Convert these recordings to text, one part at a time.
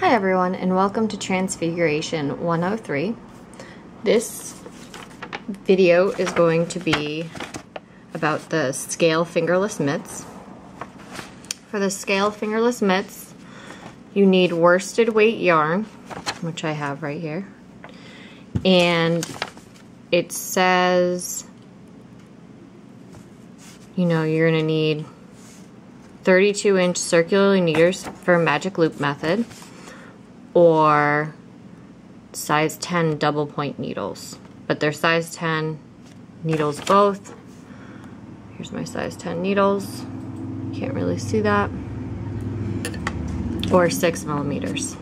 Hi everyone, and welcome to Transfiguration 103. This video is going to be about the scale fingerless mitts. For the scale fingerless mitts, you need worsted weight yarn, which I have right here, and it says, you know, you're going to need 32-inch circular needles for magic loop method, or size 10 double point needles, but they're size 10 needles both. Here's my size 10 needles, can't really see that, or 6 millimeters.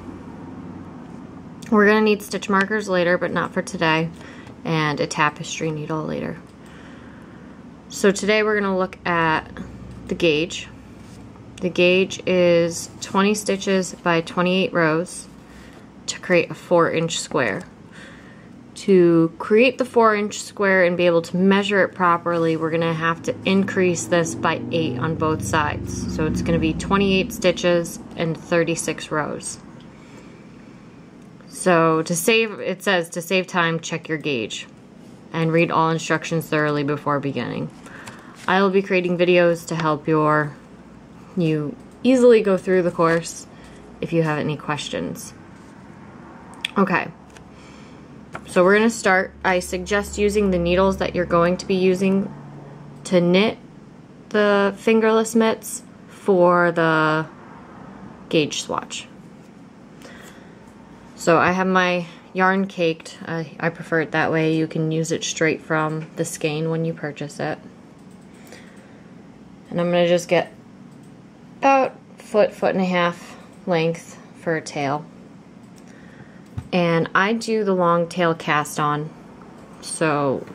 We're gonna need stitch markers later, but not for today, and a tapestry needle later. So today we're gonna look at the gauge. The gauge is 20 stitches by 28 rows to create a 4-inch square. To create the 4-inch square and be able to measure it properly, we're gonna have to increase this by 8 on both sides. So it's gonna be 28 stitches and 36 rows. So to save, it says to save time, check your gauge and read all instructions thoroughly before beginning. I will be creating videos to help you easily go through the course if you have any questions. Okay, so we're going to start. I suggest using the needles that you're going to be using to knit the fingerless mitts for the gauge swatch. So I have my yarn caked. I prefer it that way. You can use it straight from the skein when you purchase it. And I'm going to just get about foot and a half length for a tail. And I do the long tail cast on, so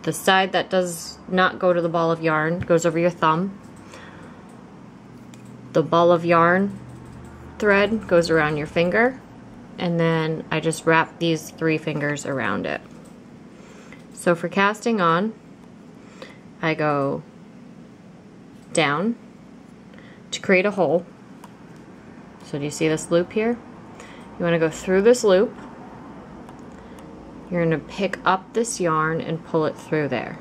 the side that does not go to the ball of yarn goes over your thumb. The ball of yarn thread goes around your finger, and then I just wrap these 3 fingers around it. So for casting on, I go down to create a hole. So do you see this loop here? You want to go through this loop. You're going to pick up this yarn and pull it through there.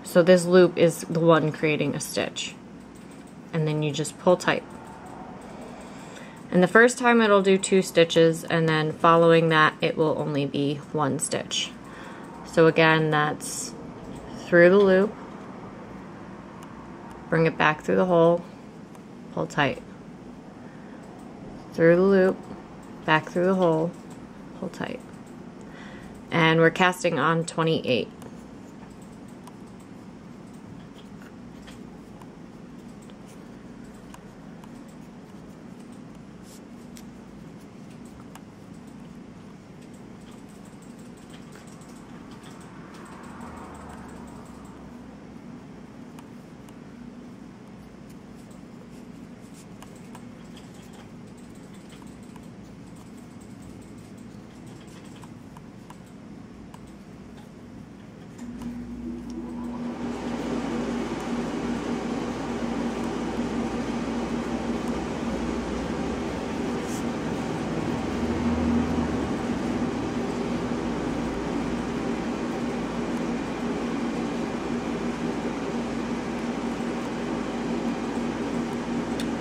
So this loop is the one creating a stitch. And then you just pull tight. And the first time it'll do 2 stitches, and then following that it will only be 1 stitch. So again, that's through the loop, bring it back through the hole, pull tight. Through the loop, back through the hole, pull tight. And we're casting on 28.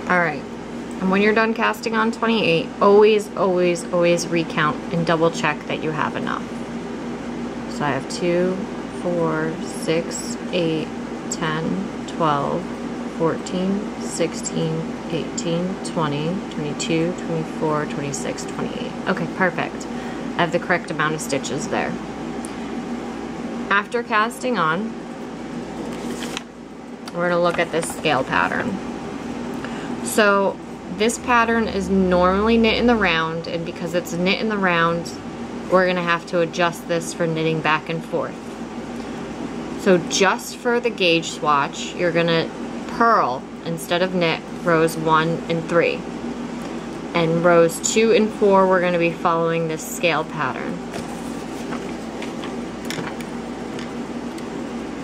Alright, and when you're done casting on 28, always recount and double check that you have enough. So I have 2, 4, 6, 8, 10, 12, 14, 16, 18, 20, 22, 24, 26, 28. Okay, perfect. I have the correct amount of stitches there. After casting on, we're going to look at this scale pattern. So this pattern is normally knit in the round, and because it's knit in the round, we're going to have to adjust this for knitting back and forth. So just for the gauge swatch, you're going to purl instead of knit rows 1 and 3. And rows 2 and 4, we're going to be following this scale pattern.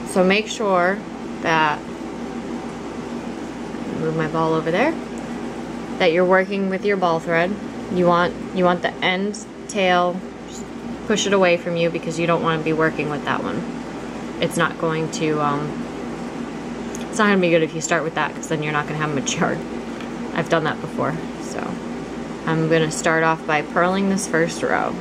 So make sure that, move my ball over there, that you're working with your ball thread. You want the end tail, push it away from you because you don't want to be working with that one. It's not going to be good if you start with that, because then you're not going to have much yarn. I've done that before. So I'm going to start off by purling this first row.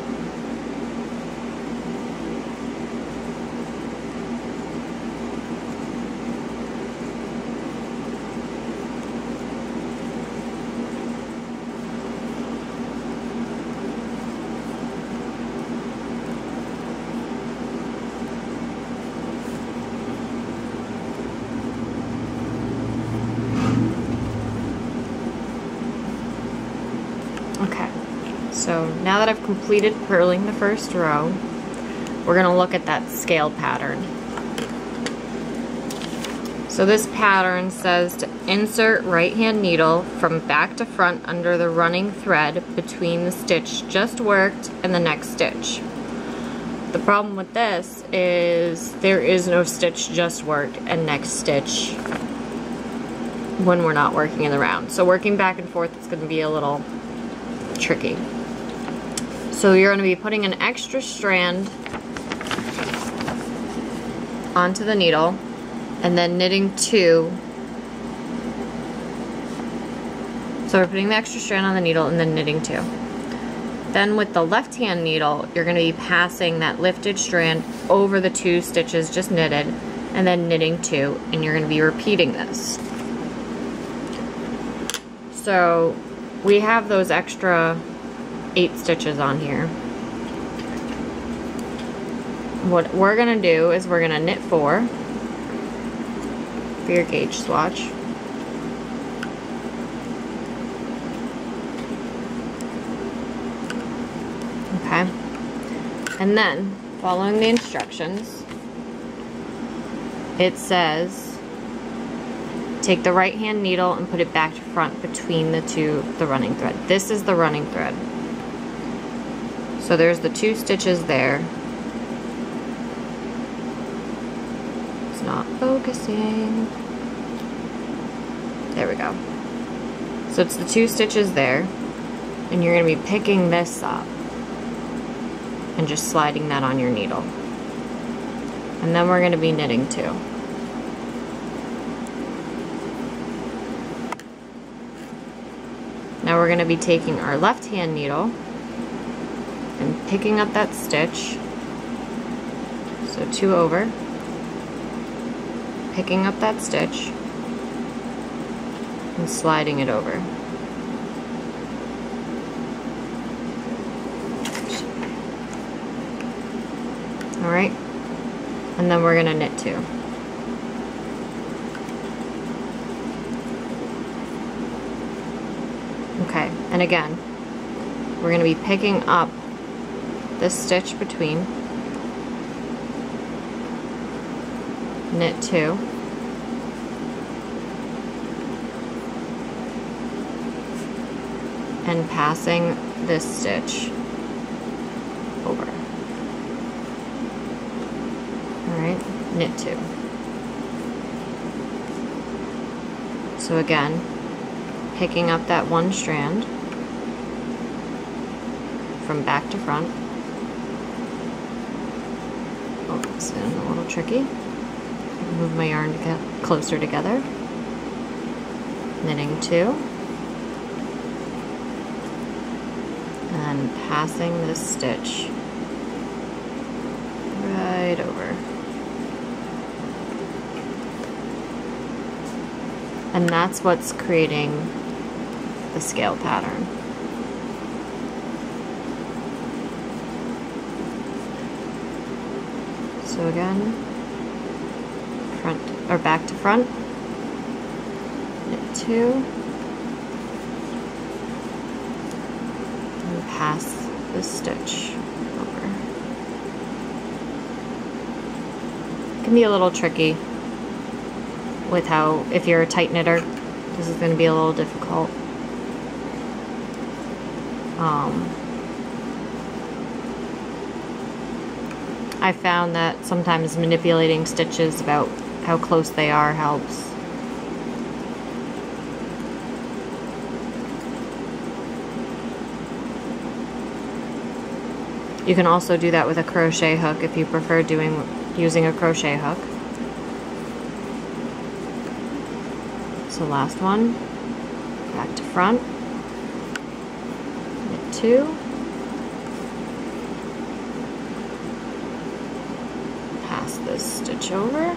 Okay, so now that I've completed purling the first row, we're going to look at that scale pattern. So this pattern says to insert right hand needle from back to front under the running thread between the stitch just worked and the next stitch. The problem with this is there is no stitch just worked and next stitch when we're not working in the round. So working back and forth is going to be a little tricky. So you're going to be putting an extra strand onto the needle and then knitting 2. So we're putting the extra strand on the needle and then knitting 2. Then with the left hand needle, you're going to be passing that lifted strand over the 2 stitches just knitted and then knitting 2, and you're going to be repeating this. So we have those extra 8 stitches on here. What we're going to do is we're going to knit 4 for your gauge swatch. Okay. And then, following the instructions, it says take the right hand needle and put it back to front between the running thread. This is the running thread. So there's the 2 stitches there. It's not focusing. There we go. So it's the 2 stitches there, and you're going to be picking this up and just sliding that on your needle. And then we're going to be knitting 2. Now we're going to be taking our left hand needle and picking up that stitch, so 2 over, picking up that stitch and sliding it over. Alright, and then we're going to knit 2. Okay, and again, we're going to be picking up this stitch between, knit 2, and passing this stitch over. Alright, knit 2. So again, picking up that 1 strand from back to front. Oh, it's a little tricky. Move my yarn to get closer together. Knitting 2. And passing this stitch right over. And that's what's creating the scale pattern. So again, front or back to front, knit 2, and pass the stitch over. It can be a little tricky with how, if you're a tight knitter, this is going to be a little difficult. I found that sometimes manipulating stitches about how close they are helps. You can also do that with a crochet hook if you prefer using a crochet hook. So last one, back to front, knit 2, pass this stitch over,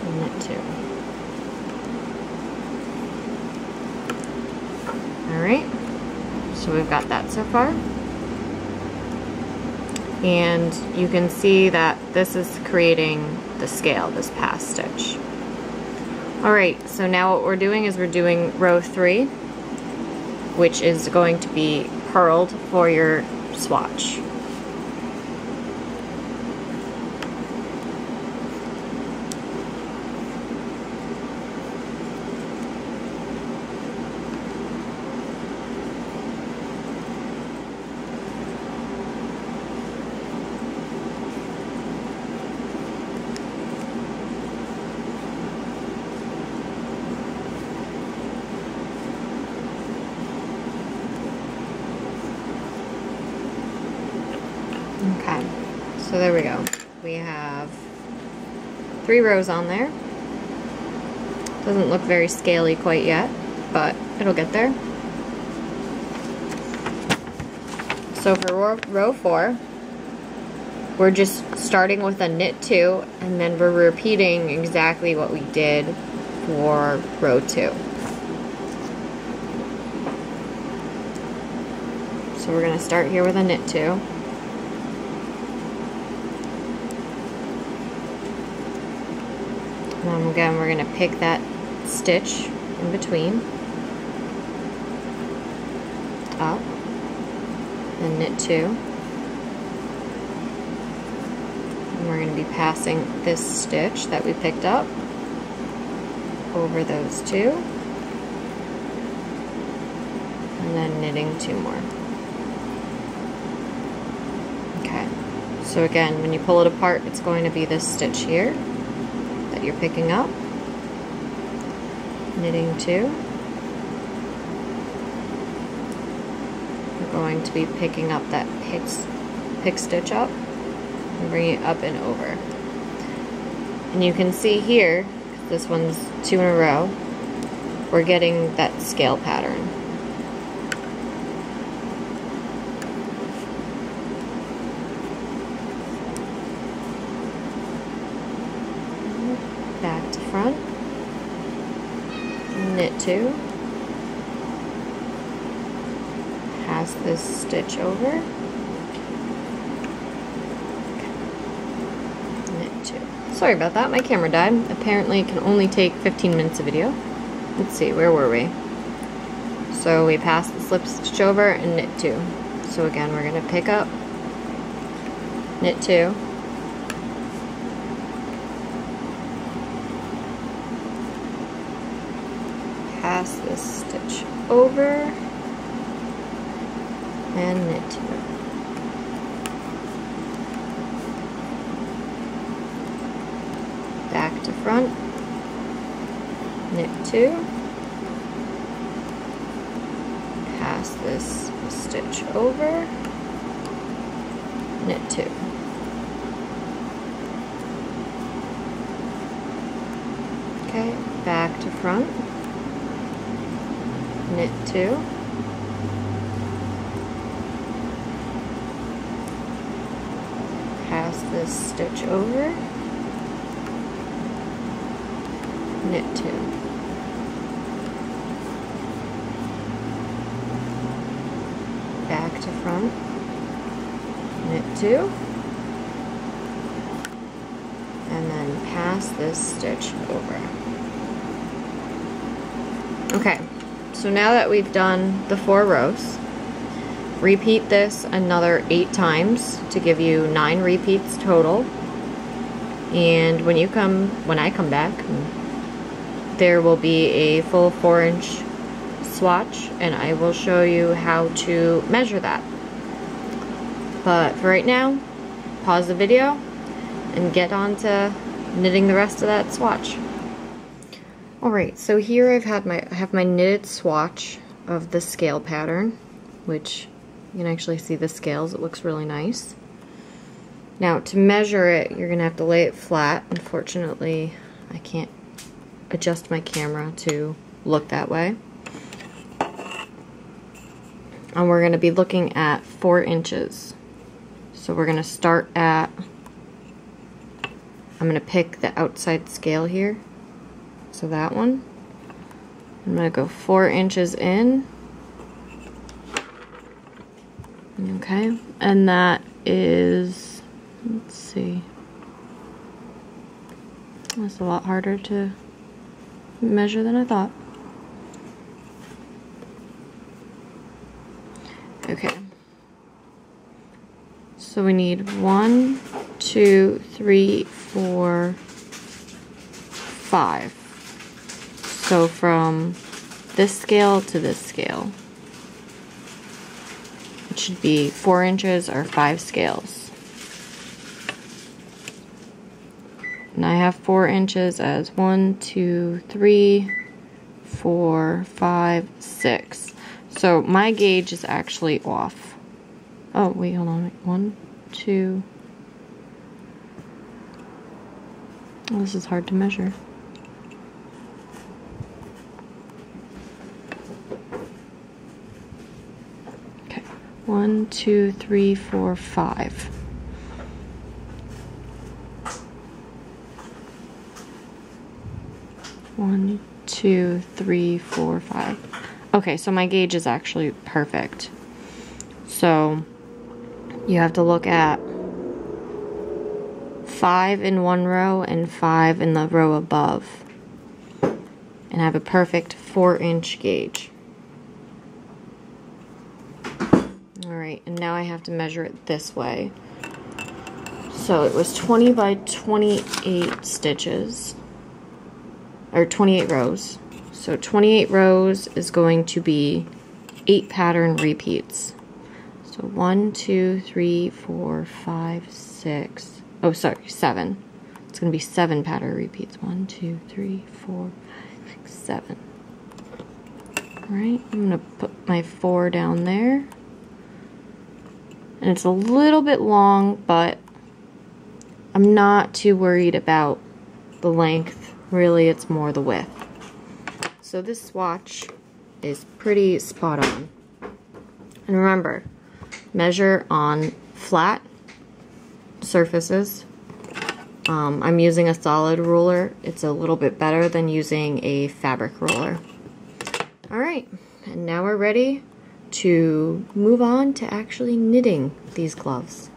and knit 2. Alright, so we've got that so far. And you can see that this is creating the scale, this pass stitch. Alright, so now what we're doing is we're doing row 3, which is going to be purled for your swatch. Okay, so there we go. We have 3 rows on there. Doesn't look very scaly quite yet, but it'll get there. So for row 4, we're just starting with a knit 2, and then we're repeating exactly what we did for row 2. So we're going to start here with a knit 2. And then again, we're going to pick that stitch in between, up, and knit 2. And we're going to be passing this stitch that we picked up over those 2, and then knitting 2 more. Okay, so again, when you pull it apart, it's going to be this stitch here that you're picking up, knitting 2. We're going to be picking up that pick stitch up and bringing it up and over. And you can see here, this one's 2 in a row, we're getting that scale pattern. Back to front, knit 2, pass this stitch over, knit 2. Sorry about that, my camera died. Apparently it can only take 15 minutes of video. Let's see, where were we? So we passed the slip stitch over and knit 2. So again, we're going to pick up, knit 2, pass this stitch over, and knit 2. Back to front, knit 2, pass this stitch over, knit 2. Okay, back to front, knit 2, pass this stitch over, knit 2. Back to front, knit 2, and then pass this stitch over. Okay, so now that we've done the 4 rows, repeat this another 8 times to give you 9 repeats total. And when I come back, there will be a full 4-inch swatch, and I will show you how to measure that. But for right now, pause the video and get on to knitting the rest of that swatch. Alright, so here I have my knitted swatch of the scale pattern, which You can actually see the scales. It looks really nice. Now, to measure it, you're going to have to lay it flat. Unfortunately, I can't adjust my camera to look that way. And we're going to be looking at 4 inches. So we're going to start at, I'm going to pick the outside scale here. So that one. I'm going to go 4 inches in. Okay, and that is, let's see, that's a lot harder to measure than I thought. Okay, so we need 1, 2, 3, 4, 5. So from this scale to this scale. It should be 4 inches or 5 scales. And I have 4 inches as 1, 2, 3, 4, 5, 6. So my gauge is actually off. Oh, wait, hold on. 1, 2. Oh, this is hard to measure. Okay. 1, 2, 3, 4, 5. One, 2, 3, 4, 5. Okay, so my gauge is actually perfect. So you have to look at 5 in one row and 5 in the row above, and have a perfect 4-inch gauge. Alright, and now I have to measure it this way. So it was 20 by 28 stitches, or 28 rows. So 28 rows is going to be 8 pattern repeats. So 1, 2, 3, 4, 5, 6. Oh, sorry, 7. It's going to be 7 pattern repeats. 1, 2, 3, 4, 5, 6, 7. Alright, I'm going to put my 4 down there. And it's a little bit long, but I'm not too worried about the length. Really, it's more the width. So this swatch is pretty spot on. And remember, measure on flat surfaces. I'm using a solid ruler. It's a little bit better than using a fabric ruler. Alright, and now we're ready to move on to actually knitting these gloves.